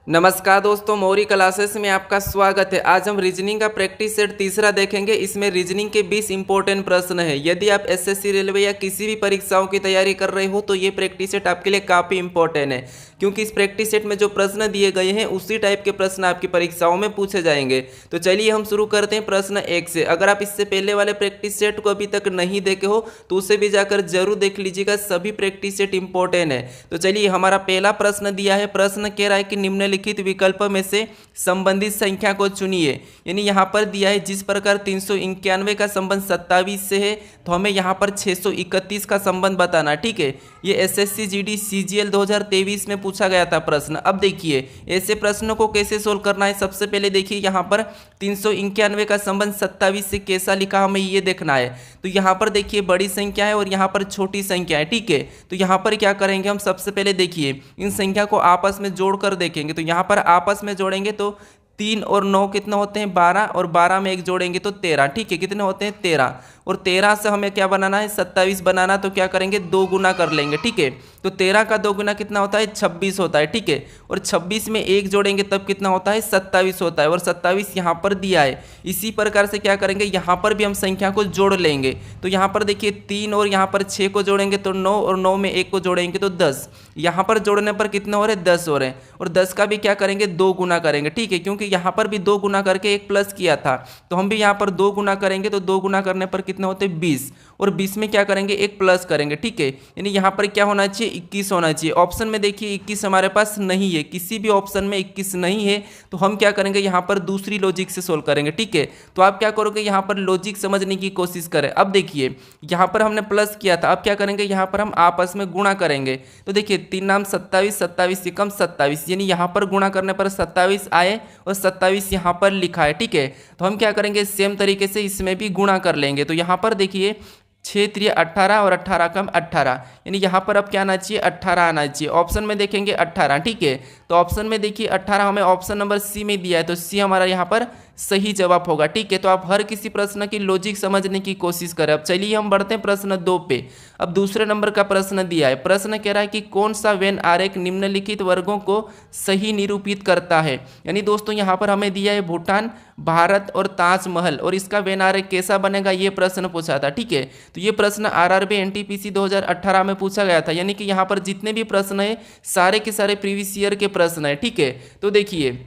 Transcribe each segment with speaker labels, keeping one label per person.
Speaker 1: नमस्कार दोस्तों, मौरी क्लासेस में आपका स्वागत है। आज हम रीजनिंग का प्रैक्टिस सेट तीसरा देखेंगे। इसमें रीजनिंग के 20 इंपॉर्टेंट प्रश्न है। यदि आप एसएससी, रेलवे या किसी भी परीक्षाओं की तैयारी कर रहे हो तो ये प्रैक्टिस सेट आपके लिए काफ़ी इंपॉर्टेंट है, क्योंकि इस प्रैक्टिस सेट में जो प्रश्न दिए गए हैं उसी टाइप के प्रश्न आपकी परीक्षाओं में पूछे जाएंगे। तो चलिए हम शुरू करते हैं प्रश्न 1 से। अगर आप इससे पहले वाले प्रैक्टिस सेट को अभी तक नहीं देखे हो तो उसे भी जाकर जरूर देख लीजिएगा, सभी प्रैक्टिस सेट इंपॉर्टेंट है। तो चलिए, हमारा पहला प्रश्न दिया है। प्रश्न कह रहा है कि निम्नलिखित विकल्प में से संबंधित संख्या को चुनिए। यानी यहाँ पर दिया है जिस प्रकार 391 का संबंध 27 से है, तो हमें यहाँ पर 631 का संबंध बताना। ठीक है, ये एसएससी जीडी सीजीएल 2023 में पूछा गया था प्रश्न। अब देखिए ऐसे प्रश्नों को कैसे सोल्व करना है। सबसे पहले देखिए यहाँ पर 391 का संबंध 27 से कैसा लिखा, हमें ये देखना है। तो यहाँ पर देखिए बड़ी संख्या है और यहाँ पर छोटी संख्या है। ठीक है, तो यहाँ पर क्या करेंगे हम, सबसे पहले देखिए इन संख्या को आपस में जोड़कर देखेंगे। तो यहाँ पर आपस में जोड़ेंगे तो 3 और 9 कितना होते हैं 12, और 12 में एक जोड़ेंगे तो 13। ठीक है, कितने होते हैं 13, और 13 से हमें क्या बनाना है 27 बनाना। तो क्या करेंगे, 2 गुना कर लेंगे। ठीक है, तो 13 का 2 गुना कितना होता है 26 होता है। ठीक है, और 26 में एक जोड़ेंगे तब कितना होता है 27 होता है, और 27 यहाँ पर दिया है। इसी प्रकार से क्या करेंगे, यहाँ पर भी हम संख्या को जोड़ लेंगे। तो यहाँ पर देखिए 3 और यहाँ पर 6 को जोड़ेंगे तो 9, और 9 में 1 को जोड़ेंगे तो 10। यहाँ पर जोड़ने पर कितने हो रहे 10 हो रहे हैं, और 10 का भी क्या करेंगे 2 गुना करेंगे। ठीक है, क्योंकि यहाँ पर भी 2 गुना करके एक प्लस किया था, तो हम भी यहाँ पर 2 गुना करेंगे। तो 2 गुना करने पर कितने होते 20, और 20 में क्या करेंगे एक प्लस करेंगे। ठीक है, यानी यहाँ पर क्या होना चाहिए 21 होना चाहिए। ऑप्शन में देखिए 21 हमारे पास नहीं है, किसी भी ऑप्शन में 21 नहीं है, तो हम क्या करेंगे यहाँ पर दूसरी लॉजिक से सोल्व करेंगे। ठीक है, तो आप क्या करोगे यहाँ पर लॉजिक समझने की कोशिश करें। अब देखिए यहाँ पर हमने प्लस किया था, अब क्या करेंगे यहाँ पर हम आपस में गुणा करेंगे। तो देखिए 3 नाम 27, 27 से कम 27, यानी यहाँ पर गुणा करने पर 27 आए और 27 यहाँ पर लिखा है। ठीक है, तो हम क्या करेंगे सेम तरीके से इसमें भी गुणा कर लेंगे। तो यहाँ पर देखिए 6 3 18 और 18 कम 18, यानी यहाँ पर अब क्या आना चाहिए 18 आना चाहिए। ऑप्शन में देखेंगे 18। ठीक है, तो ऑप्शन में देखिए 18 हमें ऑप्शन नंबर सी में दिया है, तो सी हमारा यहाँ पर सही जवाब होगा। ठीक है, तो आप हर किसी प्रश्न की लॉजिक समझने की कोशिश करें। अब चलिए हम बढ़ते हैं प्रश्न 2 पे। अब दूसरे नंबर का प्रश्न दिया है। प्रश्न कह रहा है कि कौन सा वेन आरेख निम्नलिखित वर्गों को सही निरूपित करता है। यानी दोस्तों यहाँ पर हमें दिया है भूटान, भारत और ताजमहल, और इसका वेन आरेख कैसा बनेगा ये प्रश्न पूछा था। ठीक है, तो ये प्रश्न आरआरबी एनटीपीसी 2018 में पूछा गया था। यानी कि यहाँ पर जितने भी प्रश्न है सारे के सारे प्रीवियस ईयर के प्रश्न है। ठीक है, तो देखिए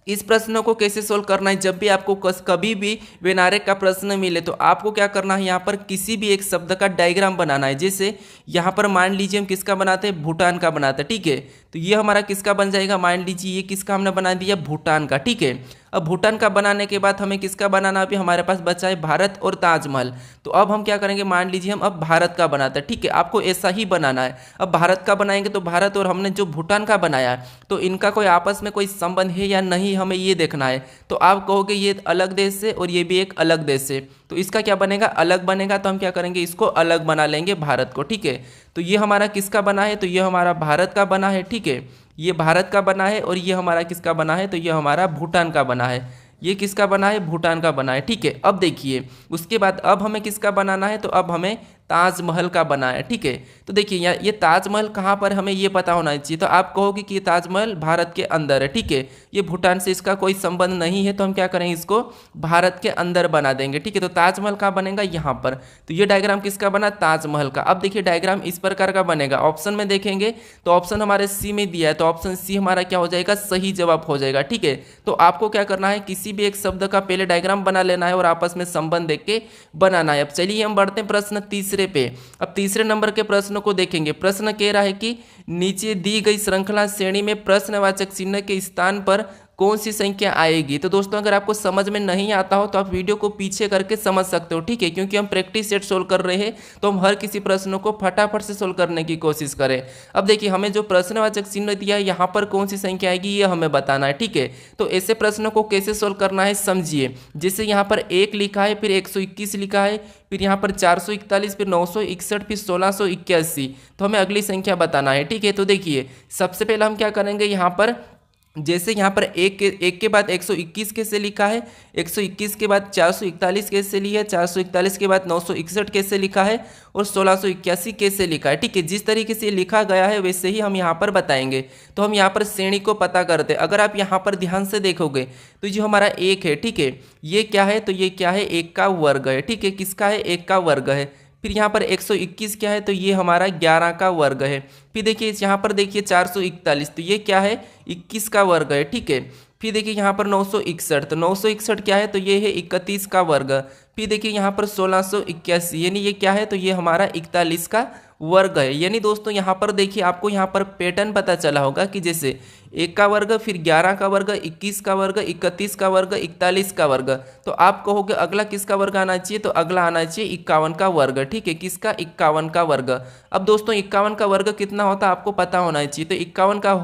Speaker 1: इस प्रश्न को कैसे सोल्व करना है। जब भी आपको कभी भी वेन आरेख का प्रश्न मिले तो आपको क्या करना है, यहाँ पर किसी भी एक शब्द का डायग्राम बनाना है। जैसे यहाँ पर मान लीजिए हम किसका बनाते हैं, भूटान का बनाते हैं। ठीक है, तो ये हमारा किसका बन जाएगा, मान लीजिए ये किसका हमने बना दिया भूटान का। ठीक है, अब भूटान का बनाने के बाद हमें किसका बनाना, अभी हमारे पास बचा है भारत और ताजमहल। तो अब हम क्या करेंगे, मान लीजिए हम अब भारत का बनाते हैं। ठीक है, आपको ऐसा ही बनाना है। अब भारत का बनाएंगे तो भारत और हमने जो भूटान का बनाया है तो इनका कोई आपस में कोई संबंध है या नहीं, हमें ये देखना है। तो आप कहोगे ये अलग देश है और ये भी एक अलग देश है, तो इसका क्या बनेगा अलग बनेगा। तो हम क्या करेंगे इसको अलग बना लेंगे भारत को। ठीक है, तो ये हमारा किसका बना है, तो ये हमारा भारत का बना है। ठीक है, ये भारत का बना है, और ये हमारा किसका बना है, तो ये हमारा भूटान का बना है। ये किसका बना है, भूटान का बना है। ठीक है, अब देखिए उसके बाद अब हमें किसका बनाना है, तो अब हमें ताजमहल का बना है। ठीक है, तो देखिए ये ताजमहल कहाँ पर हमें ये पता होना चाहिए। तो आप कहोगे कि ये ताजमहल भारत के अंदर है। ठीक है, ये भूटान से इसका कोई संबंध नहीं है, तो हम क्या करेंगे इसको भारत के अंदर बना देंगे। ठीक है, तो ताजमहल कहाँ बनेगा यहाँ पर। तो ये डायग्राम किसका बना, ताजमहल का। अब देखिए डायग्राम इस प्रकार का बनेगा। ऑप्शन में देखेंगे तो ऑप्शन हमारे सी में दिया है, तो ऑप्शन सी हमारा क्या हो जाएगा सही जवाब हो जाएगा। ठीक है, तो आपको क्या करना है, किसी भी एक शब्द का पहले डायग्राम बना लेना है और आपस में संबंध देख के बनाना है। अब चलिए हम बढ़ते हैं प्रश्न तीसरे पे। अब तीसरे नंबर के प्रश्न को देखेंगे। प्रश्न कह रहा है कि नीचे दी गई श्रृंखला श्रेणी में प्रश्नवाचक चिन्ह के स्थान पर कौन सी संख्या आएगी। तो दोस्तों अगर आपको समझ में नहीं आता हो तो आप वीडियो को पीछे करके समझ सकते हो। ठीक है, क्योंकि हम प्रैक्टिस सेट सोल्व कर रहे हैं तो हम हर किसी प्रश्न को फटाफट से सोल्व करने की कोशिश करें। अब देखिए हमें जो प्रश्नवाचक चिन्ह दिया है यहाँ पर कौन सी संख्या आएगी ये हमें बताना है। ठीक है, तो ऐसे प्रश्नों को कैसे सोल्व करना है समझिए। जैसे यहाँ पर 1 लिखा है, फिर 121 लिखा है, फिर यहाँ पर 441, फिर 961, फिर 1681, तो हमें अगली संख्या बताना है। ठीक है, तो देखिए सबसे पहले हम क्या करेंगे, यहाँ पर जैसे यहाँ पर एक के बाद 121 कैसे लिखा है, 121 के बाद 441 कैसे लिया है, 441 के बाद 961 कैसे लिखा है और 1681 कैसे लिखा है। ठीक है, जिस तरीके से लिखा गया है वैसे ही हम यहाँ पर बताएंगे। तो हम यहाँ पर श्रेणी को पता करते हैं। अगर आप यहाँ पर ध्यान से देखोगे तो जो हमारा एक है, ठीक है, ये क्या है, तो ये क्या है, एक का वर्ग है। ठीक है, किसका है, एक का वर्ग है। फिर यहाँ पर 121 क्या है, तो ये हमारा 11 का वर्ग है। फिर देखिए यहाँ पर देखिए 441, तो ये क्या है, 21 का वर्ग है। ठीक है, फिर देखिए यहाँ पर 961, तो 961 क्या है, तो ये है 31 का वर्ग। फिर देखिए यहाँ पर 1681, यानी ये क्या है, तो ये हमारा 41 का वर्ग है। यानी दोस्तों यहाँ पर देखिए आपको यहाँ पर पैटर्न पता चला होगा कि जैसे एक का वर्ग, फिर 11 का वर्ग, 21 का वर्ग, 31 का वर्ग, 41 का वर्ग। तो आप कहोगे अगला किसका वर्ग आना चाहिए, तो अगला आना चाहिए 51 का वर्ग। ठीक है, किसका, 51 का वर्ग। अब दोस्तों 51 का वर्ग कितना होता है आपको पता होना चाहिए। तो 51 का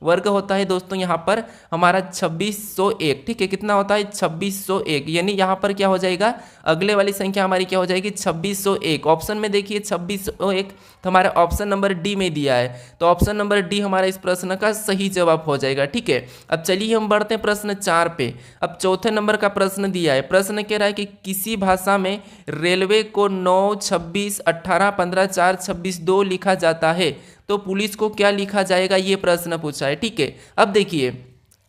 Speaker 1: वर्ग होता है दोस्तों यहाँ पर हमारा 2601। ठीक है, कितना होता है, 2601। यानी यहाँ पर क्या हो जाएगा, अगले वाली संख्या हमारी क्या हो जाएगी, 2601। ऑप्शन में देखिए 2601, तो हमारा ऑप्शन नंबर डी में दिया है। तो ऑप्शन नंबर डी हमारा इस प्रश्न का सही जवाब हो जाएगा। ठीक है, अब चलिए हम बढ़ते हैं प्रश्न 4 पे। अब चौथे नंबर का प्रश्न दिया है। प्रश्न कह रहा है कि किसी भाषा में रेलवे को 9, 26, 18, 15, 4, 26, 2 लिखा जाता है, तो पुलिस को क्या लिखा जाएगा, ये प्रश्न पूछा है। ठीक है, अब देखिए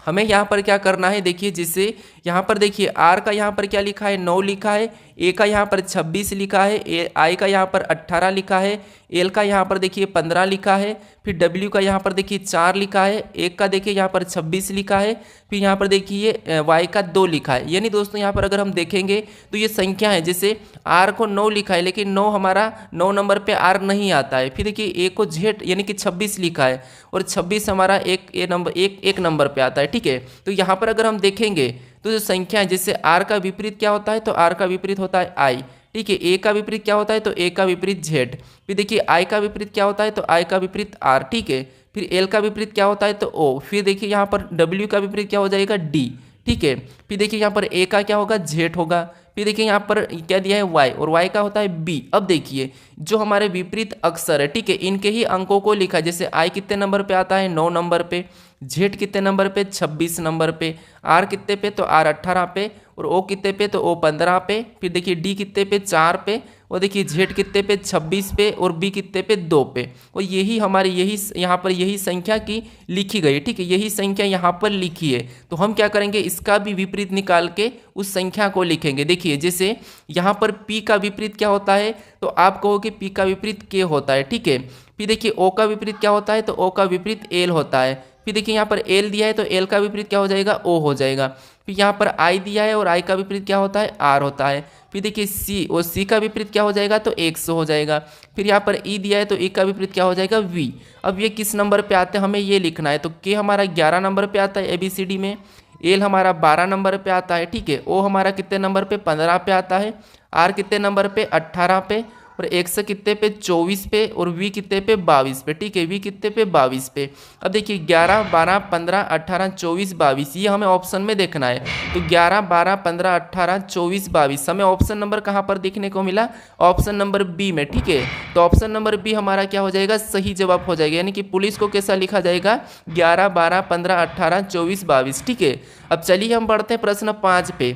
Speaker 1: हमें यहाँ पर क्या करना है, देखिए जिससे यहाँ पर देखिए आर का यहाँ पर क्या लिखा है, 9 लिखा है, ए का यहाँ पर 26 लिखा है, आई का यहाँ पर 18 लिखा है, एल का यहाँ पर देखिए 15 लिखा है, फिर डब्ल्यू का यहाँ पर देखिए 4 लिखा है, एक का देखिए यहाँ पर 26 लिखा है, फिर यहाँ पर देखिए वाई का 2 लिखा है। यानी दोस्तों यहाँ पर अगर हम देखेंगे तो ये संख्या है, जैसे आर को 9 लिखा है लेकिन 9 हमारा 9 नंबर पे आर नहीं आता है। फिर देखिए ए को जेड यानी कि 26 लिखा है और 26 हमारा एक नंबर पे आता है। ठीक है, तो यहाँ पर अगर हम देखेंगे तो जो संख्या है, जैसे आर का विपरीत क्या होता है, तो आर का विपरीत होता है आई। ठीक है, ए का विपरीत क्या होता है, तो ए का विपरीत जेड। फिर देखिए आई का विपरीत क्या होता है, तो आई का विपरीत आर। ठीक है, फिर एल का विपरीत क्या होता है, तो ओ। फिर देखिए यहाँ पर डब्ल्यू का विपरीत क्या हो जाएगा, डी। ठीक है, फिर देखिए यहाँ पर ए का क्या होगा, जेड होगा। फिर देखिए यहाँ पर क्या दिया है, वाई, और वाई का होता है बी। अब देखिए जो हमारे विपरीत अक्षर है, ठीक है, इनके ही अंकों को लिखा। जैसे आई कितने नंबर पे आता है, 9 नंबर पे, जेड कितने नंबर पे, 26 नंबर पे, आर कितने पे, तो आर 18 पे, और ओ कितने पे, तो ओ 15 पे। फिर देखिए डी कितने पे, 4 पे, और देखिए जेड कितने पे, 26 पे, और बी कितने पे, 2 पे। और यही हमारी यही यहाँ पर यही संख्या की लिखी गई। ठीक है, यही संख्या यहाँ पर लिखी है। तो हम क्या करेंगे, इसका भी विपरीत निकाल के उस संख्या को लिखेंगे। देखिए जैसे यहाँ पर पी का विपरीत क्या होता है, तो आप कहोगे पी का विपरीत के होता है। ठीक है, फिर देखिए ओ का विपरीत क्या होता है, तो ओ का विपरीत एल होता है। फिर देखिए यहाँ पर एल दिया है तो एल का विपरीत क्या हो जाएगा, ओ हो जाएगा। फिर यहाँ पर आई दिया है और आई का विपरीत क्या होता है, आर होता है। फिर देखिए सी, और सी का विपरीत क्या हो जाएगा, तो एक्स हो जाएगा। फिर यहाँ पर ई दिया है तो ई का विपरीत क्या हो जाएगा, वी। अब ये किस नंबर पे आते हैं हमें ये लिखना है। तो के हमारा 11 नंबर पे आता है ABCD में, एल हमारा 12 नंबर पे आता है। ठीक है, ओ हमारा कितने नंबर पे, 15 पे आता है, आर कितने नंबर पे, 18 पे, और एक्स कितने पे, 24 पे, और वी कितने पे, 22 पे। ठीक है, वी कितने पे, 22 पे। अब देखिए 11, 12, 15, 18, 24, 22, ये हमें ऑप्शन में देखना है। तो 11, 12, 15, 18, 24, 22 हमें ऑप्शन नंबर कहाँ पर देखने को मिला, ऑप्शन नंबर बी में। ठीक है, तो ऑप्शन नंबर बी हमारा क्या हो जाएगा, सही जवाब हो जाएगा। यानी कि पुलिस को कैसा लिखा जाएगा, 11, 12, 15, 18, 24, 22। ठीक है, अब चलिए हम बढ़ते हैं प्रश्न 5 पे।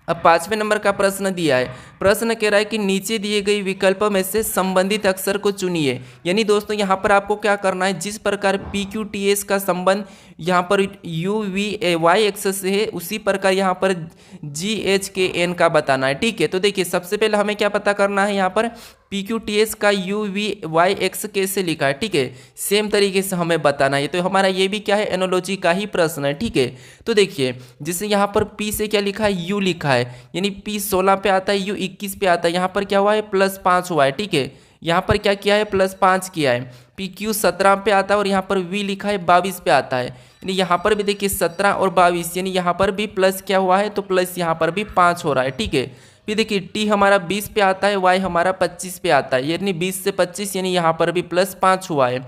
Speaker 1: अब 5वें नंबर का प्रश्न दिया है। प्रश्न कह रहा है कि नीचे दिए गई विकल्पों में से संबंधित अक्षर को चुनिए। यानी दोस्तों यहाँ पर आपको क्या करना है, जिस प्रकार PQTS का संबंध यहाँ पर UVY एक्सेस से है, उसी प्रकार यहाँ पर GHKN का बताना है। ठीक है, तो देखिए सबसे पहले हमें क्या पता करना है, यहाँ पर PQTS का UVYX कैसे लिखा है। ठीक है, सेम तरीके से हमें बताना है। तो हमारा ये भी क्या है, एनोलॉजी का ही प्रश्न है। ठीक है, तो देखिए जैसे यहाँ पर P से क्या लिखा है, U लिखा है, यानी P 16 पे आता है, U 21 पे आता है। यहाँ पर क्या हुआ है, +5 हुआ है। ठीक है, यहाँ पर क्या किया है, +5 किया है। PQ 17 पे आता है और यहाँ पर V लिखा है 22 पे आता है। यानी यहाँ पर भी देखिए 17 और 22, यानी यहाँ पर भी प्लस क्या हुआ है, तो प्लस यहाँ पर भी 5 हो रहा है। ठीक है, फिर देखिए T हमारा 20 पे आता है, Y हमारा 25 पे आता है, यानी 20 से 25, यानी यहाँ पर भी +5 हुआ है।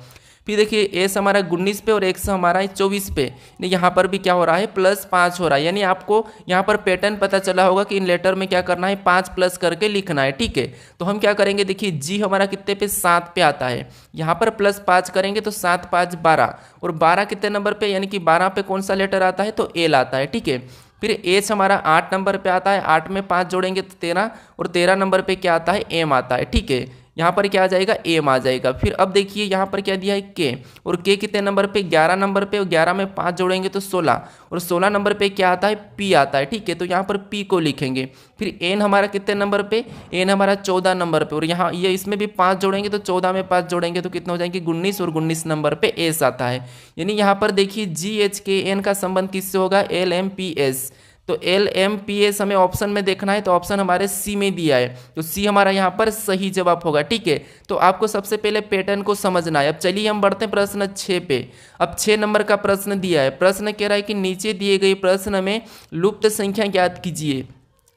Speaker 1: फिर देखिए एस हमारा 19 पे और एक्स हमारा है 24 पे, यहाँ पर भी क्या हो रहा है +5 हो रहा है। यानी आपको यहाँ पर पैटर्न पता चला होगा कि इन लेटर में क्या करना है 5 प्लस करके लिखना है, ठीक है। तो हम क्या करेंगे, देखिए जी हमारा कितने पे 7 पे आता है, यहाँ पर +5 करेंगे तो 7 5 12, और 12 कितने नंबर पे, यानी कि 12 पे कौन सा लेटर आता है तो एल आता है, ठीक है। फिर एच हमारा 8 नंबर पे आता है, 8 में 5 जोड़ेंगे तो 13, और 13 नंबर पे क्या आता है एम आता है, ठीक है। यहाँ पर क्या आ जाएगा एम आ जाएगा। फिर अब देखिए यहाँ पर क्या दिया है के, और के कितने नंबर पे 11 नंबर पे, और 11 में 5 जोड़ेंगे तो 16, और 16 नंबर पे क्या आता है पी आता है, ठीक है। तो यहाँ पर पी को लिखेंगे। फिर एन हमारा कितने नंबर पे, एन हमारा 14 नंबर पे, और यहाँ ये इसमें भी 5 जोड़ेंगे तो 14 में 5 जोड़ेंगे तो कितना हो जाएंगे 19, और 19 नंबर पे एस आता है। यानी यहाँ पर देखिए जी एच के एन का संबंध किससे होगा, एल एम पी एस। तो एल एम पी एस हमें ऑप्शन में देखना है, तो ऑप्शन हमारे सी में दिया है, तो सी हमारा यहाँ पर सही जवाब होगा, ठीक है। तो आपको सबसे पहले पैटर्न को समझना है। अब चलिए हम बढ़ते हैं प्रश्न 6 पे। अब 6 नंबर का प्रश्न दिया है, प्रश्न कह रहा है कि नीचे दिए गए प्रश्न में लुप्त संख्या ज्ञात कीजिए।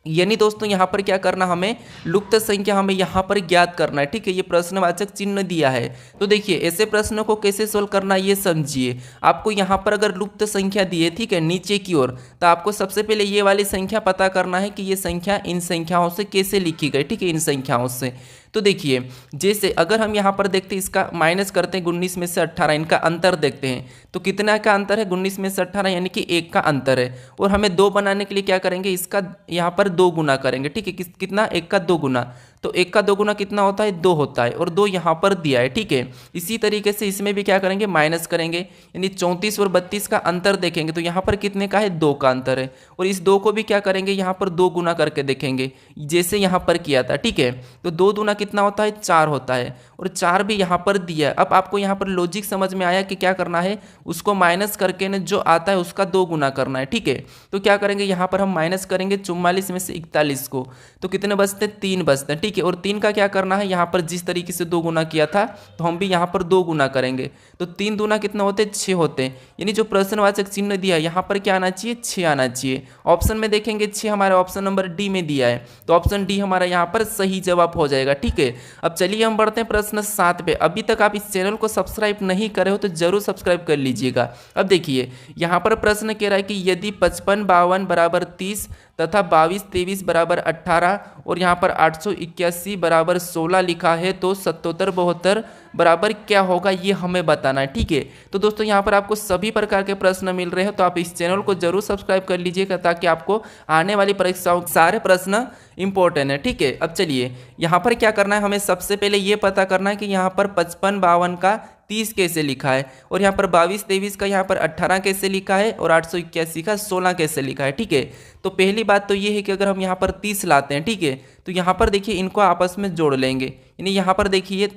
Speaker 1: यानी दोस्तों यहाँ पर क्या करना, हमें लुप्त संख्या हमें यहाँ पर ज्ञात करना है, ठीक है। ये प्रश्नवाचक चिन्ह दिया है, तो देखिए ऐसे प्रश्नों को कैसे सोल्व करना ये समझिए। आपको यहाँ पर अगर लुप्त संख्या दी है, ठीक है, नीचे की ओर, तो आपको सबसे पहले ये वाली संख्या पता करना है कि ये संख्या इन संख्याओं से कैसे लिखी गई, ठीक है, इन संख्याओं से। तो देखिए जैसे अगर हम यहाँ पर देखते हैं, इसका माइनस करते हैं 19 में से 18, इनका अंतर देखते हैं, तो कितना का अंतर है 19 में से 18, यानी कि 1 का अंतर है। और हमें 2 बनाने के लिए क्या करेंगे, इसका यहाँ पर 2 गुना करेंगे, ठीक है। कितना 1 का 2 गुना, तो 1 का 2 गुना कितना होता है 2 होता है, और 2 यहाँ पर दिया है, ठीक है। इसी तरीके से इसमें भी क्या करेंगे माइनस करेंगे, यानी 34 और 32 का अंतर देखेंगे तो यहाँ पर कितने का है 2 का अंतर है, और इस 2 को भी क्या करेंगे यहाँ पर 2 गुना करके देखेंगे जैसे यहाँ पर किया था, ठीक है। तो 2 दूना कितना होता है 4 होता है, और 4 भी यहाँ पर दिया है। अब आपको यहाँ पर लॉजिक समझ में आया कि क्या करना है, उसको माइनस करके न जो आता है उसका 2 गुना करना है, ठीक है। तो क्या करेंगे यहाँ पर हम माइनस करेंगे 44 में से 41 को, तो कितने बचते हैं 3 बचते हैं, ठीक है। और 3 का क्या करना है, यहाँ पर जिस तरीके से 2 गुना किया था तो हम भी यहाँ पर 2 गुना करेंगे, तो 3 दूना कितना होते हैं 6 होते हैं। यानी जो प्रश्नवाचक चिन्ह दिया है यहाँ पर क्या आना चाहिए 6 आना चाहिए। ऑप्शन में देखेंगे 6 हमारा ऑप्शन नंबर डी में दिया है, तो ऑप्शन डी हमारा यहाँ पर सही जवाब हो जाएगा, ठीक है। अब चलिए हम बढ़ते हैं प्रश्न 7 पे। अभी तक आप इस चैनल को सब्सक्राइब नहीं करे हो तो जरूर सब्सक्राइब कर लीजिएगा। अब देखिए यहाँ पर प्रश्न कह रहा है कि यदि 55 52 बराबर 30 तथा 22 23 बराबर 18 और यहाँ पर 881 बराबर 16 लिखा है तो 77 72 बराबर क्या होगा, ये हमें बताना है, ठीक है। तो दोस्तों यहाँ पर आपको सभी प्रकार के प्रश्न मिल रहे हैं, तो आप इस चैनल को जरूर सब्सक्राइब कर लीजिएगा ताकि आपको आने वाली परीक्षाओं सारे प्रश्न इंपॉर्टेंट है, ठीक है। अब चलिए यहाँ पर क्या करना है, हमें सबसे पहले ये पता करना है कि यहाँ पर 55 52 का 30 कैसे लिखा है, और यहाँ पर 22 23 का यहाँ पर 18 कैसे लिखा है, और 881 का 16 कैसे लिखा है, ठीक है। तो पहली बात तो ये है कि अगर हम यहाँ पर 30 लाते हैं, ठीक है, तो यहाँ पर देखिए इनको आपस में जोड़ लेंगे, यानी यहाँ पर देखिए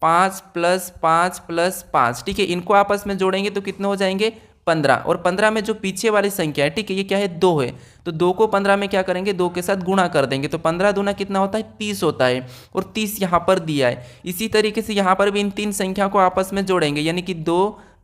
Speaker 1: 5 + 5 + 5, ठीक है, इनको आपस में जोड़ेंगे तो कितने हो जाएंगे 15, और 15 में जो पीछे वाली संख्या है, ठीक है, ये क्या है 2 है, तो 2 को 15 में क्या करेंगे 2 के साथ गुणा कर देंगे, तो 15 दूना कितना होता है 30 होता है, और 30 यहाँ पर दिया है। इसी तरीके से यहाँ पर भी इन 3 संख्या को आपस में जोड़ेंगे, यानी कि 2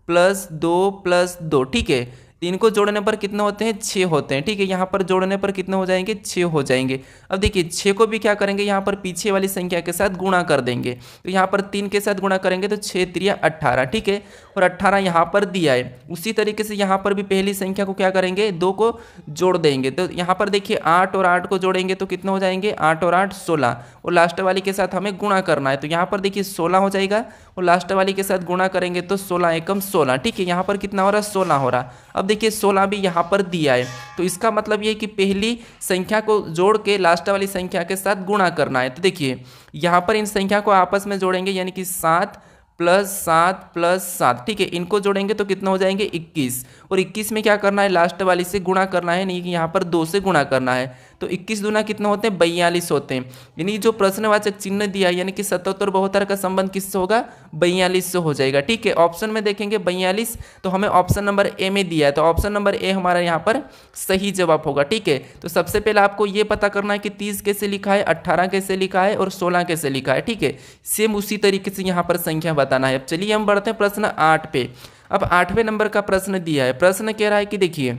Speaker 1: + 2 + 2, ठीक है। 3 को जोड़ने पर कितने होते हैं 6 होते हैं, ठीक है। यहाँ पर जोड़ने पर कितने हो जाएंगे 6 हो जाएंगे। अब देखिए 6 को भी क्या करेंगे यहाँ पर पीछे वाली संख्या के साथ गुणा कर देंगे, तो यहाँ पर 3 के साथ गुणा करेंगे तो 6 3 18, ठीक है, और 18 यहाँ पर दिया है। उसी तरीके से यहाँ पर भी पहली संख्या को क्या करेंगे 2 को जोड़ देंगे, तो यहाँ पर देखिए 8 और 8 को जोड़ेंगे तो कितने हो जाएंगे 8 और 8 16, और लास्ट वाली के साथ हमें गुणा करना है, तो यहाँ पर देखिए 16 हो जाएगा, और लास्ट वाली के साथ गुणा करेंगे तो 16 एकम 16, ठीक है। यहाँ पर कितना हो रहा है 16 हो रहा। अब देखिए 16 भी यहाँ पर दिया है, तो इसका मतलब ये कि पहली संख्या को जोड़ के लास्ट वाली संख्या के साथ गुणा करना है। तो देखिए यहाँ पर इन संख्या को आपस में जोड़ेंगे, यानी कि 7 + 7 + 7, ठीक है, इनको जोड़ेंगे तो कितना हो जाएंगे 21, और 21 में क्या करना है लास्ट वाली से गुणा करना है, नहीं कि यहाँ पर 2 से गुणा करना है, तो 21 दूना कितना होते हैं 42 होते हैं। यानी जो प्रश्नवाचक चिन्ह दिया है, यानी कि 77 72 का संबंध किससे होगा 42 से हो जाएगा, ठीक है। ऑप्शन में देखेंगे 42, तो हमें ऑप्शन नंबर ए में दिया है, तो ऑप्शन नंबर ए हमारा यहाँ पर सही जवाब होगा, ठीक है। तो सबसे पहले आपको ये पता करना है कि 30 कैसे लिखा है, 18 कैसे लिखा है, और 16 कैसे लिखा है, ठीक है। सेम उसी तरीके से यहाँ पर संख्या बताना है। अब चलिए हम बढ़ते हैं प्रश्न 8 पे। अब 8वें नंबर का प्रश्न दिया है, प्रश्न कह रहा है कि देखिए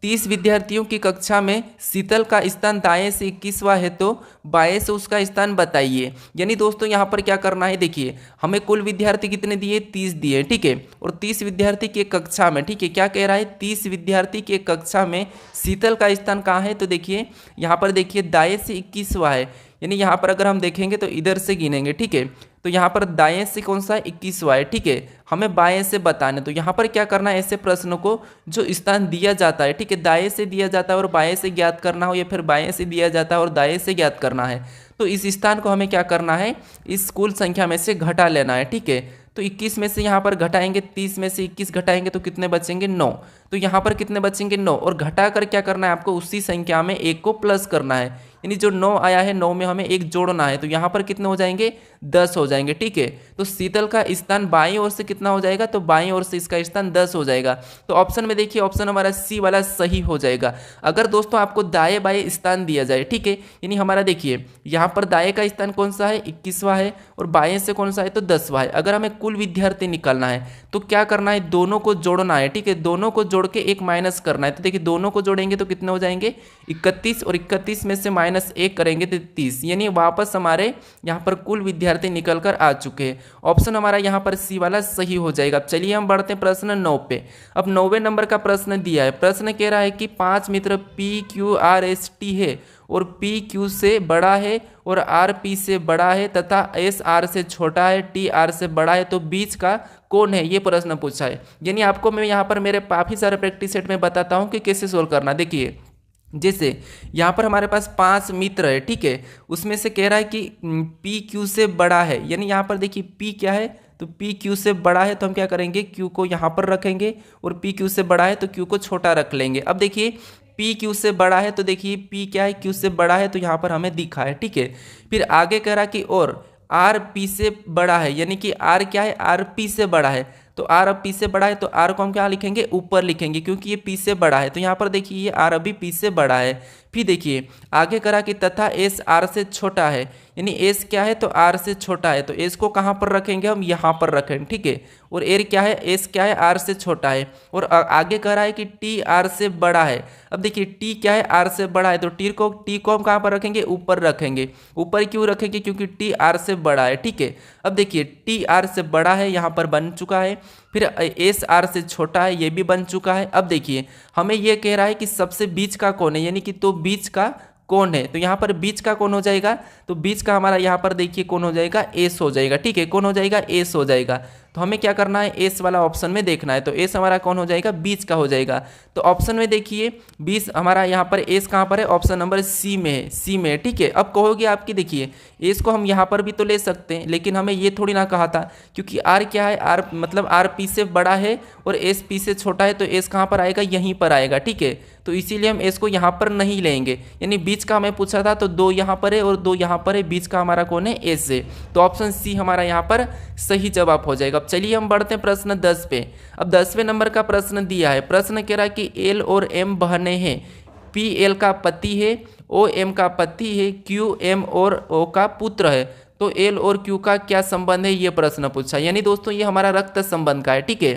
Speaker 1: 30 विद्यार्थियों की कक्षा में शीतल का स्थान दाएं से 21वां है, तो बाएं से उसका स्थान बताइए। यानी दोस्तों यहाँ पर क्या करना है, देखिए हमें कुल विद्यार्थी कितने दिए, 30 दिए, ठीक है। और 30 विद्यार्थी की कक्षा में, ठीक है, क्या कह रहा है, 30 विद्यार्थी की कक्षा में शीतल का स्थान कहाँ है, तो देखिए यहाँ पर देखिए दाएं से 21वां है, यानी यहाँ पर अगर हम देखेंगे तो इधर से गिनेंगे, ठीक है। तो यहाँ पर दाएं से कौन सा है, 21वां है, ठीक है। हमें बाएं से बताना, तो यहाँ पर क्या करना है, ऐसे प्रश्नों को जो स्थान दिया जाता है, ठीक है, दाएं से दिया जाता है और बाएं से ज्ञात करना हो, या फिर बाएं से दिया जाता है और दाएं से ज्ञात करना है, तो इस स्थान को हमें क्या करना है, इस कुल संख्या में से घटा लेना है, ठीक है। तो 21 में से यहाँ पर घटाएंगे, 30 में से 21 घटाएंगे तो कितने बचेंगे, 9। तो यहाँ पर कितने बचेंगे, 9। और घटा कर क्या करना है आपको, उसी संख्या में एक को प्लस करना है, यानी जो 9 आया है 9 में हमें एक जोड़ना है, तो यहाँ पर कितने हो जाएंगे, 10 हो जाएंगे, ठीक है। तो शीतल का स्थान बाईं ओर से कितना हो जाएगा, तो बाईं ओर से इसका स्थान 10 हो जाएगा। तो ऑप्शन में देखिए ऑप्शन हमारा सी वाला सही हो जाएगा। अगर दोस्तों आपको दाएं बाएं स्थान दिया जाए, ठीक है, यानी हमारा देखिए यहाँ पर दाएं का स्थान कौन सा है, 21वां है, और बाएं से कौन सा है, तो 10वां है। अगर हमें कुल विद्यार्थी निकालना है तो क्या करना है, दोनों को जोड़ना है, ठीक है, दोनों को जोड़ के एक माइनस करना है। तो देखिए दोनों को जोड़ेंगे तो कितने हो जाएंगे, 31, और 31 में से -1 करेंगे तो 30, यानी वापस हमारे यहाँ पर कुल विद्यार्थी निकल कर आ चुके हैं। ऑप्शन हमारा यहाँ पर सी वाला सही हो जाएगा। अब चलिए हम बढ़ते हैं प्रश्न 9 पे। अब 9वें नंबर का प्रश्न दिया है। प्रश्न कह रहा है कि 5 मित्र PQRST है और PQ से बड़ा है और RP से बड़ा है तथा SR से छोटा है, TR से बड़ा है, तो बीच का कौन है, ये प्रश्न पूछा है। यानी आपको मैं यहाँ पर मेरे काफ़ी सारे प्रैक्टिस सेट में बताता हूँ कि कैसे सोल्व करना। देखिए जैसे यहाँ पर हमारे पास 5 मित्र है, ठीक है, उसमें से कह रहा है कि PQ से बड़ा है, यानी यहाँ पर देखिए P क्या है, तो PQ से बड़ा है, तो हम क्या करेंगे, Q को यहाँ पर रखेंगे, और PQ से बड़ा है तो Q को छोटा रख लेंगे। अब देखिए PQ से बड़ा है, तो देखिए P क्या है, Q से बड़ा है, तो यहाँ पर हमें दिखा है, ठीक है। फिर आगे कह रहा कि और RP से बड़ा है, यानी कि R क्या है, RP से बड़ा है, तो R अब P से बड़ा है, तो R को हम क्या लिखेंगे, ऊपर लिखेंगे, क्योंकि ये P से बड़ा है। तो यहाँ पर देखिए ये R अभी P से बड़ा है। फिर देखिए आगे करा कि तथा S R से छोटा है, यानी S क्या है, तो R से छोटा है, तो S को कहाँ पर रखेंगे, हम यहाँ पर रखेंगे, ठीक है। और R क्या है, S क्या है, R से छोटा है। और आगे कह रहा है कि T R से बड़ा है। अब देखिए T क्या है, R से बड़ा है, तो T को हम कहाँ पर रखेंगे, ऊपर रखेंगे। ऊपर क्यों रखेंगे, क्योंकि T R से बड़ा है, ठीक है। अब देखिए T R से बड़ा है, यहाँ पर बन चुका है। फिर S R से छोटा है, ये भी बन चुका है। अब देखिए हमें ये कह रहा है कि सबसे बीच का कौन है, यानी कि तो बीच का कौन है, तो यहाँ पर बीच का कौन हो जाएगा, तो बीच का हमारा यहाँ पर देखिए कौन हो जाएगा, एस हो जाएगा, ठीक है। कौन हो जाएगा, एस हो जाएगा। तो हमें क्या करना है, एस वाला ऑप्शन में देखना है, तो एस हमारा कौन हो जाएगा, बीच का हो जाएगा। तो ऑप्शन में देखिए 20 हमारा यहाँ पर एस कहाँ पर है, ऑप्शन नंबर सी में है, सी में है, ठीक है। अब कहोगे आपकी देखिए एस को हम यहाँ पर भी तो ले सकते हैं, लेकिन हमें ये थोड़ी ना कहा था, क्योंकि आर क्या है, आर मतलब आर पी से बड़ा है और एस पी से छोटा है, तो एस कहाँ पर आएगा, यहीं पर आएगा, ठीक है। तो इसीलिए हम एस को यहाँ पर नहीं लेंगे, यानी बीच का हमें पूछा था, तो 2 यहाँ पर है और 2 यहाँ पर है, बीच का हमारा कौन है, एस है। तो ऑप्शन सी हमारा यहाँ पर सही जवाब हो जाएगा। अब चलिए हम बढ़ते हैं प्रश्न 10 पे। अब 10वें नंबर का प्रश्न दिया है। प्रश्न कह रहा है कि एल और एम बहने हैं, पी एल का पति है, ओ एम का पति है, क्यू एम और ओ का पुत्र है, तो एल और क्यू का क्या संबंध है, ये प्रश्न पूछा। यानी दोस्तों ये हमारा रक्त संबंध का है, ठीक है।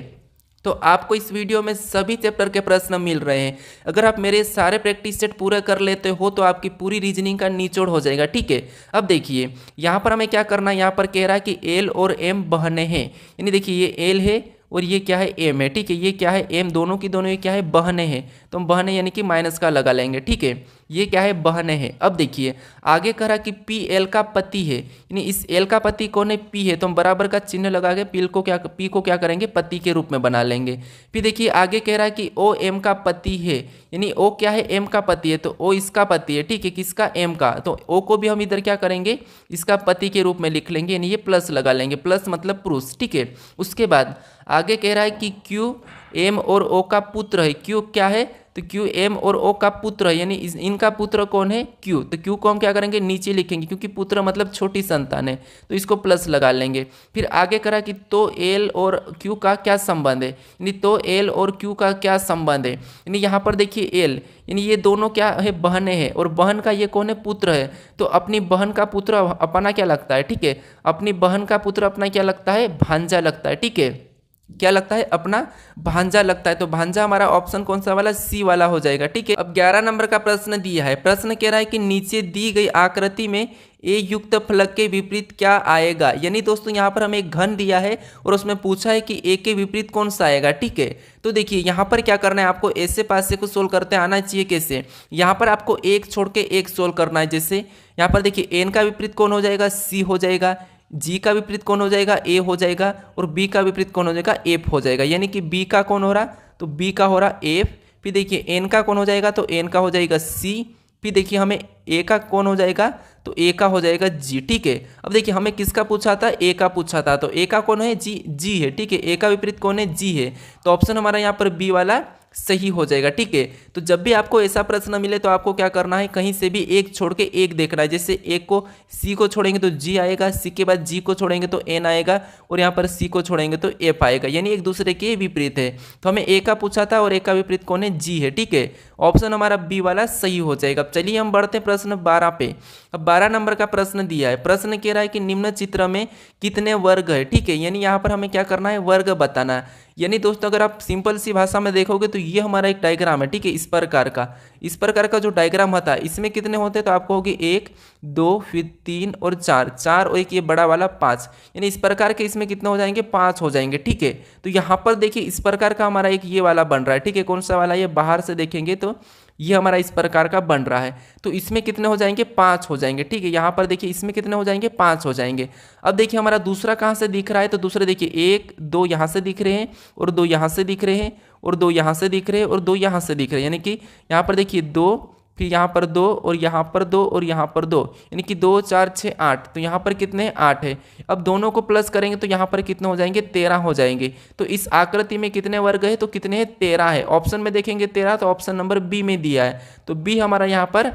Speaker 1: तो आपको इस वीडियो में सभी चैप्टर के प्रश्न मिल रहे हैं। अगर आप मेरे सारे प्रैक्टिस सेट पूरा कर लेते हो तो आपकी पूरी रीजनिंग का निचोड़ हो जाएगा, ठीक है। अब देखिए यहाँ पर हमें क्या करना है, यहाँ पर कह रहा है कि एल और एम बहने हैं, यानी देखिए ये एल है और ये क्या है, एम है, ठीक है। ये क्या है, एम, दोनों की दोनों ये क्या है, बहने हैं, तो हम बहने यानी कि माइनस का लगा लेंगे, ठीक है। ये क्या है, बहने हैं। अब देखिए आगे कह रहा कि पी एल का पति है, यानी इस एल का पति कौन है, पी है, तो हम बराबर का चिन्ह लगा के पी को क्या करेंगे, पति के रूप में बना लेंगे। फिर देखिए आगे कह रहा है कि ओ एम का पति है, यानी ओ क्या है, एम का पति है, तो ओ इसका पति है, ठीक है, किसका, एम का, तो ओ को भी हम इधर क्या करेंगे, इसका पति के रूप में लिख लेंगे, यानी ये प्लस लगा लेंगे, प्लस मतलब पुरुष, ठीक है। उसके बाद आगे कह रहा है कि क्यू एम और ओ का पुत्र है, क्यू क्या है, तो क्यू एम और ओ का पुत्र है, यानी इनका पुत्र कौन है, क्यू, तो क्यू को हम क्या करेंगे, नीचे लिखेंगे, क्योंकि पुत्र मतलब छोटी संतान है, तो इसको प्लस लगा लेंगे। फिर आगे करा कि तो एल और क्यू का क्या संबंध है, यानी तो एल और क्यू का क्या संबंध है, यानी यहाँ पर देखिए एल, यानी ये दोनों क्या है, बहनें हैं, और बहन का ये कौन है, पुत्र है, तो अपनी बहन का पुत्र अपना क्या लगता है, ठीक है, अपनी बहन का पुत्र अपना क्या लगता है, भांजा लगता है, ठीक है। क्या लगता है, अपना भांजा लगता है। तो भांजा हमारा ऑप्शन कौन सा वाला, सी वाला हो जाएगा। ठीक है, अब 11 नंबर का प्रश्न दिया है। प्रश्न कह रहा है कि नीचे दी गई आकृति में ए युक्त फलक के विपरीत क्या आएगा। यानी दोस्तों यहाँ पर हमें एक घन दिया है और उसमें पूछा है कि ए के विपरीत कौन सा आएगा। ठीक है, तो देखिए यहाँ पर क्या करना है, आपको ऐसे पासे को सोल्व करते आना चाहिए। कैसे, यहाँ पर आपको एक छोड़ के एक सोल्व करना है। जैसे यहाँ पर देखिए एन का विपरीत कौन हो जाएगा, सी हो जाएगा। जी का विपरीत कौन हो जाएगा, ए हो जाएगा। और बी का विपरीत कौन हो जाएगा, एफ हो जाएगा। यानी कि बी का कौन हो रहा, तो बी का हो रहा एफ। फिर देखिए एन का कौन हो जाएगा, तो एन का हो जाएगा सी। फिर देखिए हमें ए का कौन हो जाएगा, तो ए का हो जाएगा जी। ठीक है, अब देखिए हमें किसका पूछा था, ए का पूछा था। तो ए का कौन है, जी, जी है। ठीक है, ए का विपरीत कौन है, जी है। तो ऑप्शन हमारा यहाँ पर बी वाला सही हो जाएगा। ठीक है, तो जब भी आपको ऐसा प्रश्न मिले तो आपको क्या करना है, कहीं से भी एक छोड़ के एक देखना है। जैसे एक को सी को छोड़ेंगे तो जी आएगा, सी के बाद जी को छोड़ेंगे तो एन आएगा, और यहाँ पर सी को छोड़ेंगे तो एफ आएगा। यानी एक दूसरे के विपरीत है। तो हमें ए का पूछा था और ए का विपरीत कौन है, जी है। ठीक है, ऑप्शन हमारा बी वाला सही हो जाएगा। अब चलिए हम बढ़ते हैं प्रश्न 12 पे। अब 12 नंबर का प्रश्न दिया है। प्रश्न कह रहा है कि निम्न चित्र में कितने वर्ग है। ठीक है, यानी यहाँ पर हमें क्या करना है, वर्ग बताना है। यानी दोस्तों अगर आप सिंपल सी भाषा में देखोगे तो ये हमारा एक डायग्राम है। ठीक है, इस प्रकार का जो डायग्राम होता है, इसमें कितने होते हैं, तो आपको होगी 1 2 फिर 3 और 4 और एक ये बड़ा वाला 5। यानी इस प्रकार के इसमें कितने हो जाएंगे, 5 हो जाएंगे। ठीक है, तो यहाँ पर देखिए इस प्रकार का हमारा एक ये वाला बन रहा है। ठीक है, कौन सा वाला, ये बाहर से देखेंगे तो ये हमारा इस प्रकार का बन रहा है। तो इसमें कितने हो जाएंगे, 5 हो जाएंगे। ठीक है, यहाँ पर देखिए इसमें कितने हो जाएंगे, 5 हो जाएंगे। अब देखिए हमारा दूसरा कहाँ से दिख रहा है, तो दूसरे देखिए 1 2 यहाँ से दिख रहे हैं, और 2 यहाँ से दिख रहे हैं, और 2 यहाँ से दिख रहे हैं, और 2 यहाँ से दिख रहे हैं। यानी कि यहाँ पर देखिए 2, फिर यहाँ पर 2, और यहाँ पर 2, और यहाँ पर 2, यानी कि 2 4 6 8। तो यहाँ पर कितने हैं, 8 है। अब दोनों को प्लस करेंगे तो यहाँ पर कितने हो जाएंगे, 13 हो जाएंगे। तो इस आकृति में कितने वर्ग है, तो कितने हैं, 13 है। ऑप्शन में देखेंगे 13, तो ऑप्शन नंबर बी में दिया है। तो बी हमारा यहाँ पर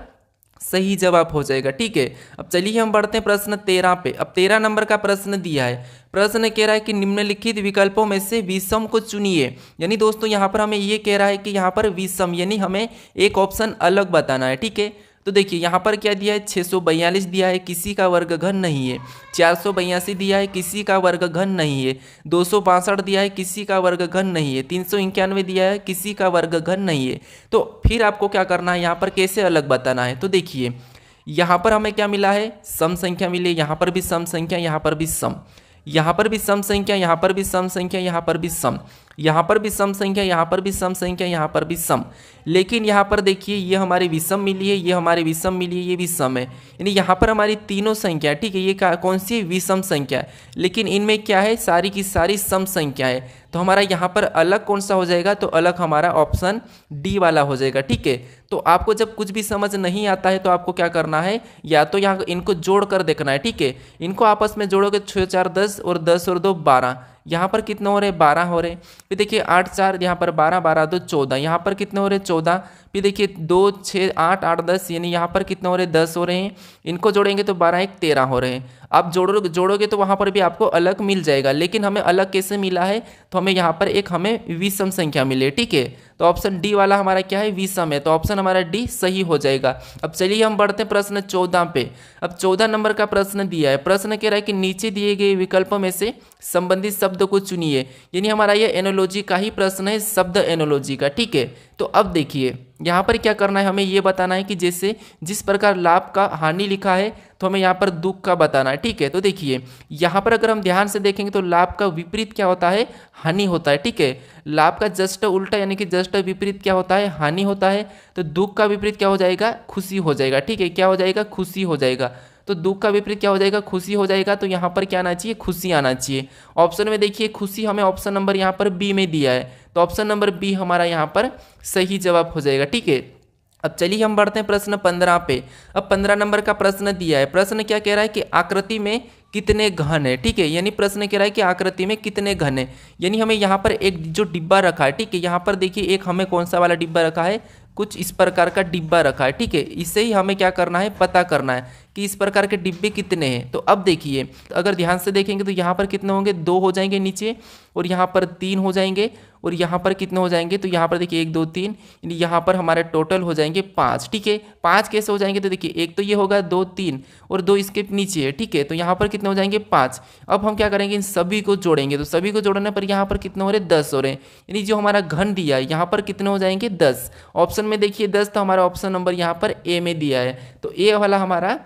Speaker 1: सही जवाब हो जाएगा। ठीक है, अब चलिए हम बढ़ते हैं प्रश्न 13 पे। अब 13 नंबर का प्रश्न दिया है। प्रश्न कह रहा है कि निम्नलिखित विकल्पों में से विषम को चुनिए। यानी दोस्तों यहाँ पर हमें ये कह रहा है कि यहाँ पर विषम यानी हमें एक ऑप्शन अलग बताना है। ठीक है, तो देखिए यहाँ पर क्या दिया है, 642 दिया है, किसी का वर्ग घन नहीं है। 482 दिया है, किसी का वर्ग घन नहीं है। 262 दिया है, किसी का वर्ग घन नहीं है। 391 दिया है, किसी का वर्ग घन नहीं है। तो फिर आपको क्या करना है, यहाँ पर कैसे अलग बताना है। तो देखिए यहाँ पर हमें क्या मिला है, सम संख्या मिली है। यहाँ पर भी सम संख्या, यहाँ पर भी सम, यहाँ पर भी सम संख्या, यहाँ पर भी सम संख्या, यहाँ पर भी सम, यहाँ पर भी सम संख्या, यहाँ पर भी सम संख्या, यहाँ पर भी सम। लेकिन यहाँ पर देखिए ये हमारी विषम मिली है, ये हमारी विषम मिली है, ये विषम है। यानी यहाँ पर हमारी तीनों संख्या, ठीक है, ये कौन सी विषम संख्या है, लेकिन इनमें क्या है, सारी की सारी सम संख्या है। तो हमारा यहाँ पर अलग कौन सा हो जाएगा, तो अलग हमारा ऑप्शन डी वाला हो जाएगा। ठीक है, तो आपको जब कुछ भी समझ नहीं आता है तो आपको क्या करना है, या तो यहाँ इनको जोड़ कर देखना है। ठीक है, इनको आपस में जोड़ोगे 6 4 10 और 10 और 2 12। यहाँ पर कितने हो रहे, 12 हो रहे। फिर देखिए 8 4 यहाँ पर 12 12 2 14, यहाँ पर कितने हो रहे, 14। फिर देखिए 2 6 8 8 10, यानी यहाँ पर कितने हो रहे, 10 हो रहे हैं। इनको जोड़ेंगे तो 12 1 13 हो रहे हैं। आप जोड़ोगे तो वहाँ पर भी आपको अलग मिल जाएगा, लेकिन हमें अलग कैसे मिला है, तो हमें यहाँ पर एक हमें विषम संख्या मिली है। ठीक है, तो ऑप्शन डी वाला हमारा क्या है, विषम है। तो ऑप्शन हमारा डी सही हो जाएगा। अब चलिए हम बढ़ते हैं प्रश्न 14 पे। अब 14 नंबर का प्रश्न दिया है। प्रश्न कह रहा है कि नीचे दिए गए विकल्पों में से संबंधित शब्द को चुनिए। यानी हमारा ये एनोलॉजी का ही प्रश्न है, शब्द एनोलॉजी का। ठीक है, तो अब देखिए यहाँ पर क्या करना है, हमें ये बताना है कि जैसे जिस प्रकार लाभ का हानि लिखा है तो हमें यहाँ पर दुख का बताना है। ठीक है, तो देखिए यहाँ पर अगर हम ध्यान से देखेंगे तो लाभ का विपरीत क्या होता है, हानि होता है। ठीक है, लाभ का जस्ट उल्टा यानी कि जस्ट विपरीत क्या होता है, हानि होता है। तो दुख का विपरीत क्या हो जाएगा, खुशी हो जाएगा। ठीक है, क्या हो जाएगा, खुशी हो जाएगा। तो दुख का विपरीत क्या हो जाएगा, खुशी हो जाएगा। तो यहाँ पर क्या आना चाहिए, खुशी आना चाहिए। ऑप्शन में देखिए खुशी हमें ऑप्शन नंबर यहाँ पर बी में दिया है, तो ऑप्शन नंबर बी हमारा यहाँ पर सही जवाब हो जाएगा। ठीक है, अब चलिए हम बढ़ते हैं प्रश्न 15 पे। अब 15 नंबर का प्रश्न दिया है। प्रश्न क्या कह रहा है कि आकृति में कितने घन है। ठीक है, यानी प्रश्न कह रहा है कि आकृति में कितने घन है। यानी हमें यहाँ पर एक जो डिब्बा रखा है, ठीक है, यहाँ पर देखिए एक हमें कौन सा वाला डिब्बा रखा है, कुछ इस प्रकार का डिब्बा रखा है। ठीक है, इससे ही हमें क्या करना है, पता करना है कि इस प्रकार के डिब्बे कितने हैं। तो अब देखिए अगर ध्यान से देखेंगे तो यहाँ पर कितने होंगे, 2 हो जाएंगे नीचे, और यहाँ पर 3 हो जाएंगे, और यहाँ पर कितने हो जाएंगे, तो यहाँ पर देखिए 1 2 3, यानी यहाँ पर हमारे टोटल हो जाएंगे 5। ठीक है, 5 कैसे हो जाएंगे, तो देखिए एक तो ये होगा 2 3 और 2 इसके नीचे है। ठीक है, तो यहाँ पर कितने हो जाएंगे 5। अब हम क्या करेंगे, इन सभी को जोड़ेंगे, तो सभी को जोड़ने पर यहाँ पर कितने हो रहे 10 हो रहे हैं, यानी जो हमारा घन दिया है यहाँ पर कितने हो जाएंगे 10। ऑप्शन में देखिए 10, तो हमारा ऑप्शन नंबर यहाँ पर ए में दिया है, तो ए वाला हमारा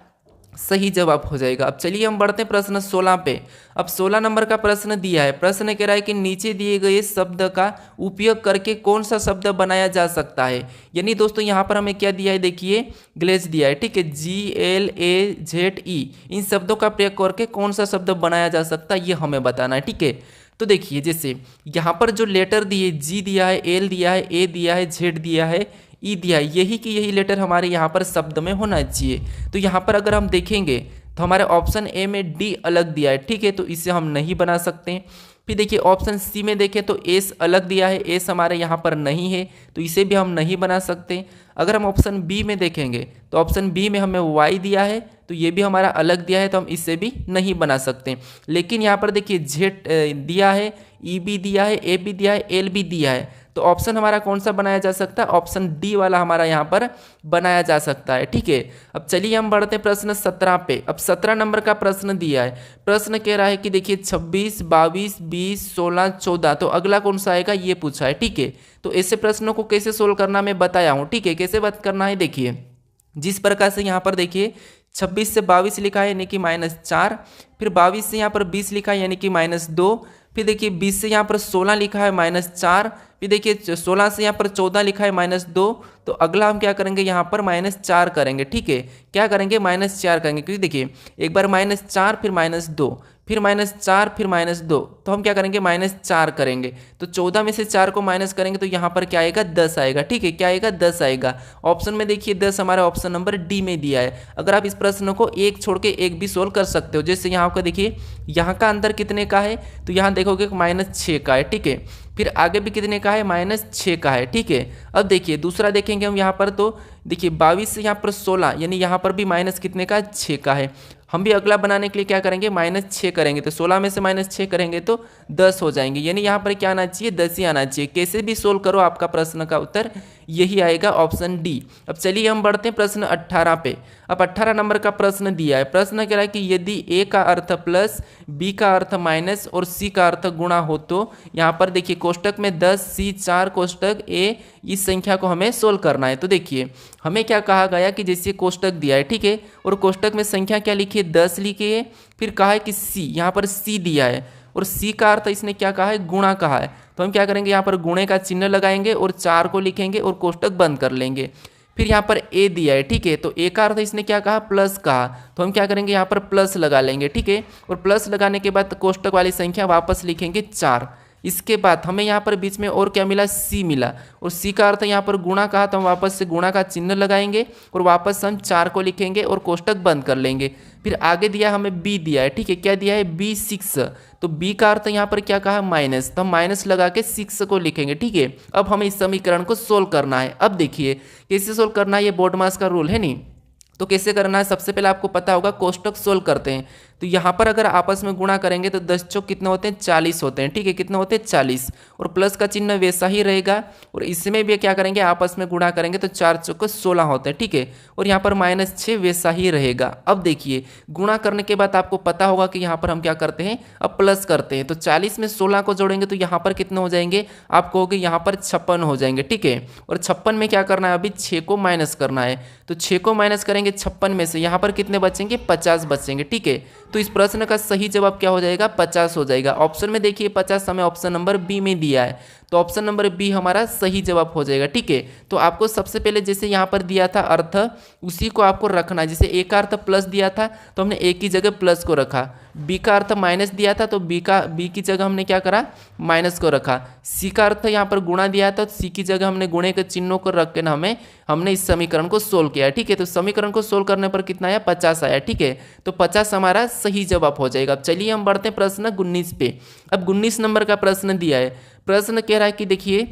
Speaker 1: सही जवाब हो जाएगा। अब चलिए हम बढ़ते हैं प्रश्न 16 पे। अब 16 नंबर का प्रश्न दिया है, प्रश्न कह रहा है कि नीचे दिए गए शब्द का उपयोग करके कौन सा शब्द बनाया जा सकता है। यानी दोस्तों यहाँ पर हमें क्या दिया है, देखिए ग्लेज दिया है। ठीक है, GLAZE, इन शब्दों का प्रयोग करके कौन सा शब्द बनाया जा सकता है ये हमें बताना है। ठीक है, तो देखिए जैसे यहाँ पर जो लेटर दिए, जी दिया है, एल दिया है, ए दिया है, जेड दिया है, ई दिया है, यही की यही लेटर हमारे यहाँ पर शब्द में होना चाहिए। तो यहाँ पर अगर हम देखेंगे तो हमारे ऑप्शन ए में डी अलग दिया है। ठीक है, तो इसे हम नहीं बना सकते हैं। फिर देखिए ऑप्शन सी में देखें तो एस अलग दिया है, एस हमारे यहाँ पर नहीं है, तो इसे भी हम नहीं बना सकते। अगर हम ऑप्शन बी में देखेंगे तो ऑप्शन बी में हमें वाई दिया है, तो ये भी हमारा अलग दिया है, तो हम इससे भी नहीं बना सकते। लेकिन यहाँ पर देखिए जेड दिया है, ई भी दिया है, ए भी दिया है, एल भी दिया है, तो ऑप्शन हमारा कौन सा बनाया जा सकता है, ऑप्शन डी वाला हमारा यहाँ पर बनाया जा सकता है। ठीक है, अब चलिए हम बढ़ते हैं प्रश्न 17 पे। अब 17 नंबर का प्रश्न दिया है, प्रश्न कह रहा है कि देखिए 26 22 20 16 14, तो अगला कौन सा आएगा ये पूछा है। ठीक है, तो ऐसे प्रश्नों को कैसे सोल्व करना मैं बताया हूँ। ठीक है, कैसे बात करना है, देखिए जिस प्रकार से यहाँ पर देखिए 26 से 22 लिखा है यानी कि -4, फिर 22 से यहाँ पर 20 लिखा है यानी कि -2, फिर देखिए 20 से यहाँ पर 16 लिखा है -4, फिर देखिए 16 से यहाँ पर 14 लिखा है -2, तो अगला हम क्या करेंगे यहाँ पर -4 करेंगे। ठीक है, क्या करेंगे -4 करेंगे, क्योंकि देखिए एक बार -4 फिर -2 फिर -4 फिर -2, तो हम क्या करेंगे -4 करेंगे, तो 14 में से 4 को माइनस करेंगे तो यहाँ पर क्या आएगा 10 आएगा। ठीक है, क्या आएगा 10 आएगा। ऑप्शन में देखिए 10 हमारा ऑप्शन नंबर डी में दिया है। अगर आप इस प्रश्न को एक छोड़ के एक भी सोल्व कर सकते हो, जैसे यहाँ का देखिए यहाँ का अंतर कितने का है, तो यहाँ देखोगे -6 का है। ठीक है, फिर आगे भी कितने का है -6 का है। ठीक है, अब देखिए दूसरा देखेंगे हम यहाँ पर, तो देखिए 22 से यहाँ पर 16 यानी यहाँ पर भी माइनस कितने का 6 का है। हम भी अगला बनाने के लिए क्या करेंगे -6 करेंगे, तो 16 में से -6 करेंगे तो 10 हो जाएंगे, यानी यहाँ पर क्या आना चाहिए 10 ही आना चाहिए। कैसे भी सोल्व करो आपका प्रश्न का उत्तर यही आएगा, ऑप्शन डी। अब चलिए हम बढ़ते हैं प्रश्न 18 पे। अब 18 नंबर का प्रश्न दिया है, प्रश्न कह रहा है कि यदि ए का अर्थ प्लस, बी का अर्थ माइनस और सी का अर्थ गुणा हो, तो यहाँ पर देखिए कोष्टक में 10 सी 4 कोष्टक ए, इस संख्या को हमें सोल्व करना है। तो देखिए हमें क्या कहा गया कि जैसे कोष्टक दिया है, ठीक है, और कोष्टक में संख्या क्या लिखी है 10 लिखी है, फिर कहा है कि सी, यहाँ पर सी दिया है और सी का अर्थ इसने क्या कहा है गुणा कहा है, तो हम क्या करेंगे यहाँ पर गुणे का चिन्ह लगाएंगे और 4 को लिखेंगे और कोष्टक बंद कर लेंगे। फिर यहाँ पर ए दिया है, ठीक है, तो ए का अर्थ इसने क्या कहा प्लस कहा, तो हम क्या करेंगे यहाँ पर प्लस लगा लेंगे। ठीक है, और प्लस लगाने के बाद कोष्टक वाली संख्या वापस लिखेंगे 4। इसके बाद हमें यहाँ पर बीच में और क्या मिला सी मिला, और सी का अर्थ यहाँ पर गुणा कहा, तो हम वापस से गुणा का चिन्ह लगाएंगे और वापस हम 4 को लिखेंगे और कोष्टक बंद कर लेंगे। फिर आगे दिया हमें बी दिया है, ठीक है, क्या दिया है B6, तो बी का अर्थ यहाँ पर क्या कहा माइनस, तो हम माइनस लगा के 6 को लिखेंगे। ठीक है, अब हमें इस समीकरण को सोल्व करना है। अब देखिए कैसे सोल्व करना है, ये बोर्ड मास का रूल है नहीं, तो कैसे करना है, सबसे पहले आपको पता होगा कोष्टक सोल्व करते हैं, तो यहाँ पर अगर आपस में गुणा करेंगे तो 10 चौक कितने होते हैं 40 होते हैं। ठीक है, कितने होते हैं 40, और प्लस का चिन्ह वैसा ही रहेगा, और इसमें भी क्या करेंगे आपस में गुणा करेंगे तो 4 चौक 16 होते हैं। ठीक है, और यहाँ पर -6 वैसा ही रहेगा। अब देखिए गुणा करने के बाद आपको पता होगा कि यहाँ पर हम क्या करते हैं अब प्लस करते हैं, तो 40 में 16 को जोड़ेंगे तो यहाँ पर कितने हो जाएंगे, आप कहोगे यहाँ पर 56 हो जाएंगे। ठीक है, और 56 में क्या करना है अभी 6 को माइनस करना है, तो 6 को माइनस करेंगे 56 में से, यहाँ पर कितने बचेंगे 50 बचेंगे। ठीक है, तो इस प्रश्न का सही जवाब क्या हो जाएगा 50 हो जाएगा। ऑप्शन में देखिए 50 हमें ऑप्शन नंबर बी में दिया है, तो ऑप्शन नंबर बी हमारा सही जवाब हो जाएगा। ठीक है, तो आपको सबसे पहले जैसे यहाँ पर दिया था अर्थ उसी को आपको रखना है, जैसे ए का अर्थ प्लस दिया था तो हमने ए की जगह प्लस को रखा, बी का अर्थ माइनस दिया था तो बी की जगह हमने क्या करा माइनस को रखा, सी का अर्थ यहाँ पर गुणा दिया था तो सी की जगह हमने गुणे के चिन्हों को रख के ना हमने इस समीकरण को सोल्व किया। ठीक है, तो समीकरण को सोल्व करने पर कितना आया 50 आया। ठीक है, तो 50 हमारा सही जवाब हो जाएगा। अब चलिए हम बढ़ते हैं प्रश्न 19 पे। अब 19 नंबर का प्रश्न दिया है, प्रश्न कह रहा है कि देखिए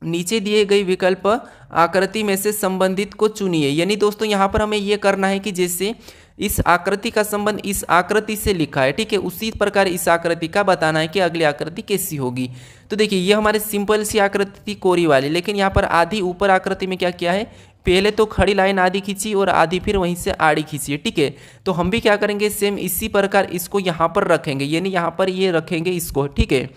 Speaker 1: नीचे दिए गई विकल्प आकृति में से संबंधित को चुनिए। यानी दोस्तों यहाँ पर हमें ये करना है कि जैसे इस आकृति का संबंध इस आकृति से लिखा है, ठीक है। उसी प्रकार इस आकृति का बताना है कि अगली आकृति कैसी होगी। तो देखिए ये हमारे सिंपल सी आकृति थी कोरी वाली, लेकिन यहाँ पर आधी ऊपर आकृति में क्या किया है, पहले तो खड़ी लाइन आधी खींची और आधी फिर वहीं से आड़ी खींची है, ठीक है। तो हम भी क्या करेंगे, सेम इसी प्रकार इसको यहाँ पर रखेंगे, यानी यहाँ पर ये रखेंगे इसको, ठीक है।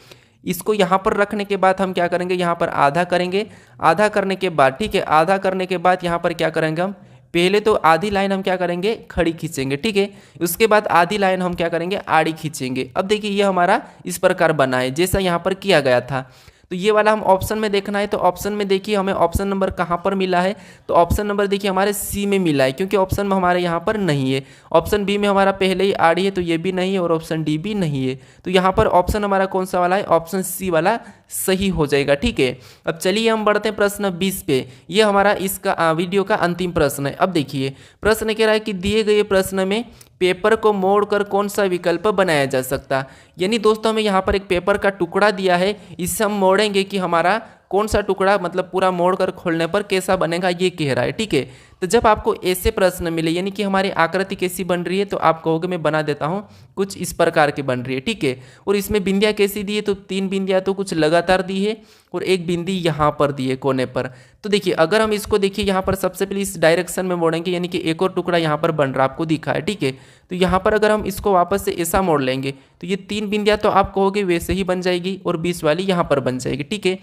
Speaker 1: इसको यहाँ पर रखने के बाद हम क्या करेंगे, यहाँ पर आधा करेंगे, आधा करने के बाद, ठीक है, आधा करने के बाद यहाँ पर क्या करेंगे हम, पहले तो आधी लाइन हम क्या करेंगे, खड़ी खींचेंगे, ठीक है। उसके बाद आधी लाइन हम क्या करेंगे, आड़ी खींचेंगे। अब देखिए ये हमारा इस प्रकार बना है जैसा यहाँ पर किया गया था। तो ये वाला हम ऑप्शन में देखना है, तो ऑप्शन में देखिए हमें ऑप्शन नंबर कहाँ पर मिला है, तो ऑप्शन नंबर देखिए हमारे सी में मिला है, क्योंकि ऑप्शन में हमारे यहाँ पर नहीं है। ऑप्शन बी में हमारा पहले ही आड़ी है तो ये भी नहीं है, और ऑप्शन डी भी नहीं है। तो यहाँ पर ऑप्शन हमारा कौन सा वाला है, ऑप्शन सी वाला सही हो जाएगा, ठीक है। अब चलिए हम बढ़ते हैं प्रश्न 20 पे। ये हमारा इसका वीडियो का अंतिम प्रश्न है। अब देखिए प्रश्न कह रहा है कि दिए गए प्रश्न में पेपर को मोड़कर कौन सा विकल्प बनाया जा सकता। यानी दोस्तों हमें यहाँ पर एक पेपर का टुकड़ा दिया है, इससे हम मोड़ेंगे कि हमारा कौन सा टुकड़ा मतलब पूरा मोड़कर खोलने पर कैसा बनेगा, ये कह रहा है, ठीक है। तो जब आपको ऐसे प्रश्न मिले यानी कि हमारी आकृति कैसी बन रही है, तो आप कहोगे मैं बना देता हूँ, कुछ इस प्रकार की बन रही है, ठीक है। और इसमें बिंदियाँ कैसी दी है, तो 3 बिंदियाँ तो कुछ लगातार दी है और एक बिंदी यहाँ पर दी है कोने पर। तो देखिए अगर हम इसको देखिए यहाँ पर सबसे पहले इस डायरेक्शन में मोड़ेंगे, यानी कि एक और टुकड़ा यहाँ पर बन रहा आपको दिखा है, ठीक है। तो यहाँ पर अगर हम इसको वापस से ऐसा मोड़ लेंगे तो ये 3 बिंदियाँ तो आप कहोगे वैसे ही बन जाएगी और 20 वाली यहाँ पर बन जाएगी, ठीक है।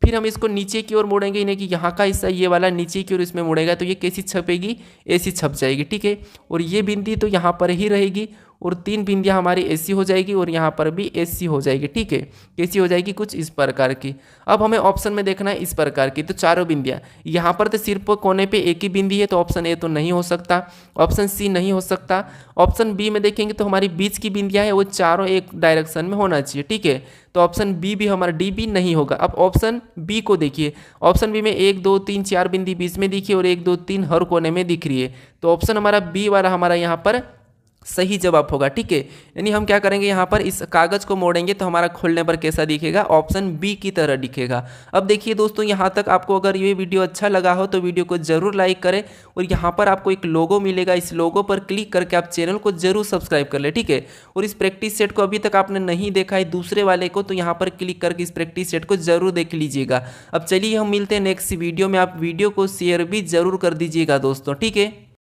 Speaker 1: फिर हम इसको नीचे की ओर मोड़ेंगे, यानी कि यहाँ का हिस्सा ये वाला नीचे की ओर इसमें मुड़ेगा, तो ये कैसी छपेगी, ऐसी छप जाएगी, ठीक है। और ये बिंदी तो यहाँ पर ही रहेगी और 3 बिंदियाँ हमारी ऐसी हो जाएगी और यहाँ पर भी ऐसी हो जाएगी, ठीक है। कैसी हो जाएगी, कुछ इस प्रकार की। अब हमें ऑप्शन में देखना है इस प्रकार की, तो चारों बिंदियाँ यहाँ पर तो सिर्फ कोने पे एक ही बिंदी है, तो ऑप्शन ए तो नहीं हो सकता, ऑप्शन सी नहीं हो सकता। ऑप्शन बी में देखेंगे तो हमारी बीच की बिंदियाँ है वो चारों एक डायरेक्शन में होना चाहिए, ठीक है। तो ऑप्शन बी भी हमारा डी भी नहीं होगा। अब ऑप्शन बी को देखिए, ऑप्शन बी में 1 2 3 4 बिंदी बीच में दिखी और 1 2 3 हर कोने में दिख रही है, तो ऑप्शन हमारा बी वाला हमारा यहाँ पर सही जवाब होगा, ठीक है। यानी हम क्या करेंगे, यहाँ पर इस कागज को मोड़ेंगे तो हमारा खोलने पर कैसा दिखेगा, ऑप्शन बी की तरह दिखेगा। अब देखिए दोस्तों यहाँ तक आपको अगर ये वीडियो अच्छा लगा हो तो वीडियो को जरूर लाइक करें, और यहाँ पर आपको एक लोगो मिलेगा, इस लोगो पर क्लिक करके आप चैनल को जरूर सब्सक्राइब कर ले, ठीक है। और इस प्रैक्टिस सेट को अभी तक आपने नहीं देखा है दूसरे वाले को, तो यहाँ पर क्लिक करके इस प्रैक्टिस सेट को जरूर देख लीजिएगा। अब चलिए हम मिलते हैं नेक्स्ट वीडियो में, आप वीडियो को शेयर भी जरूर कर दीजिएगा दोस्तों, ठीक है।